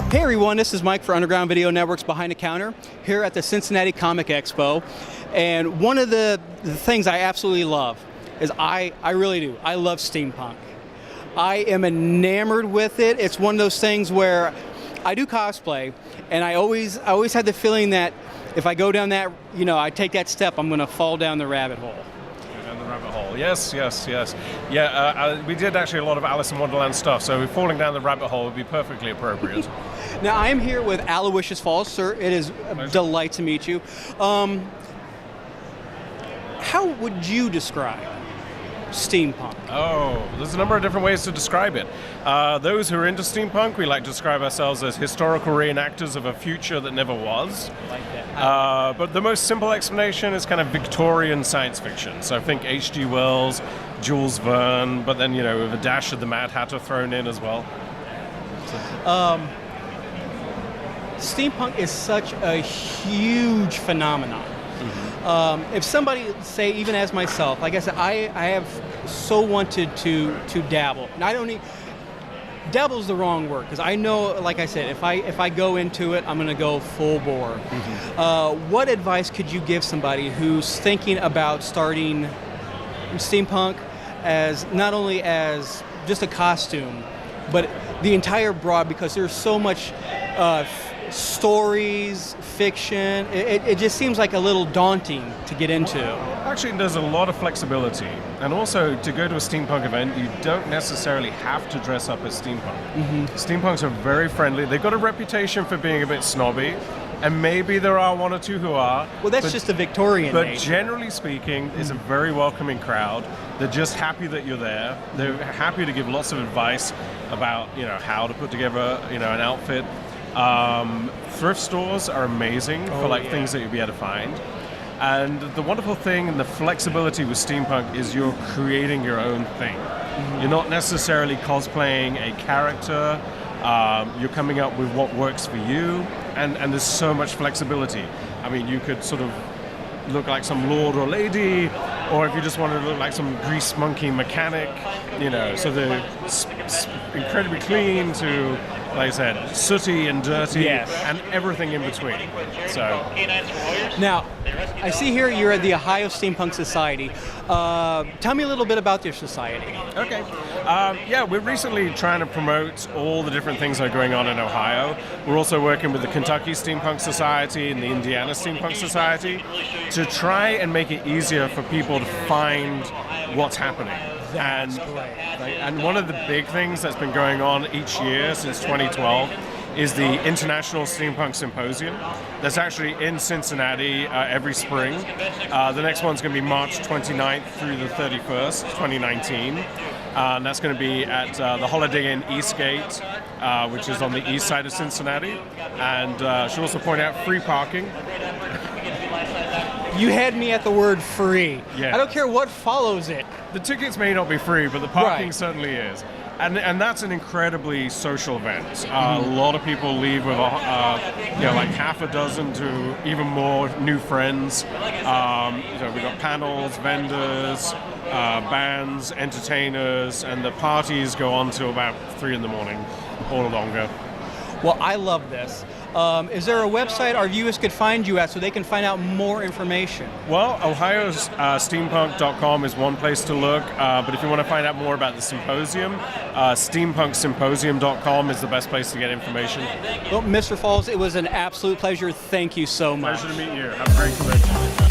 Hey everyone, this is Mike for Underground Video Network's Behind the Counter here at the Cincinnati Comic Expo. And one of the things I absolutely love is I really do. I love steampunk. I am enamored with it. It's one of those things where I do cosplay, and I always had the feeling that if I go down that, I take that step, I'm going to fall down the rabbit hole. Down the rabbit hole. Yes. Yeah, we did actually a lot of Alice in Wonderland stuff, so falling down the rabbit hole would be perfectly appropriate. Now, I am here with Aloysius Fox, sir. It is a delight to meet you. How would you describe steampunk? Oh, there's a number of different ways to describe it. Those who are into steampunk, we like to describe ourselves as historical reenactors of a future that never was. I like that. But the most simple explanation is kind of Victorian science fiction. So think H.G. Wells, Jules Verne, but then, with a dash of the Mad Hatter thrown in as well. Steampunk is such a huge phenomenon. If somebody, say, even as myself, like I said, I have so wanted to dabble. And I don't need, dabble's the wrong word, because I know, like I said, if I go into it, I'm going to go full bore. What advice could you give somebody who's thinking about starting steampunk as not only as just a costume, but the entire broad, because there's so much stories, fiction, it just seems like a little daunting to get into. Actually, there's a lot of flexibility. And also, to go to a steampunk event, you don't necessarily have to dress up as steampunk. Steampunks are very friendly. They've got a reputation for being a bit snobby, and maybe there are one or two who are. Well, that's just the Victorian But nature. Generally speaking, it's a very welcoming crowd. They're just happy that you're there. They're happy to give lots of advice about, how to put together, an outfit. Thrift stores are amazing for things that you'll be able to find. And the wonderful thing and the flexibility with steampunk is you're creating your own thing. You're not necessarily cosplaying a character. You're coming up with what works for you, and there's so much flexibility. I mean, you could sort of look like some lord or lady, or if you just wanted to look like some grease monkey mechanic, so they're incredibly clean to, like I said, sooty and dirty, and everything in between. So now, I see here you're at the Ohio Steampunk Society. Tell me a little bit about your society. Okay. We're recently trying to promote all the different things that are going on in Ohio. We're also working with the Kentucky Steampunk Society and the Indiana Steampunk Society to try and make it easier for people to find what's happening. And one of the big things that's been going on each year since 2012 is the International Steampunk Symposium. That's actually in Cincinnati every spring. The next one's going to be March 29th through the 31st, 2019. And that's going to be at the Holiday Inn Eastgate, which is on the east side of Cincinnati. And should also point out free parking. You had me at the word free. Yeah. I don't care what follows it. The tickets may not be free, but the parking certainly is. And that's an incredibly social event. A lot of people leave with like half a dozen to even more new friends. We've got panels, vendors, bands, entertainers, and the parties go on till about 3 in the morning or longer. Well, I love this. Is there a website our viewers could find you at so they can find out more information? Well, Ohio's steampunk.com is one place to look, but if you want to find out more about the symposium, steampunksymposium.com is the best place to get information. Well, Mr. Falls, it was an absolute pleasure. Thank you so much. Pleasure to meet you. Have a great convention.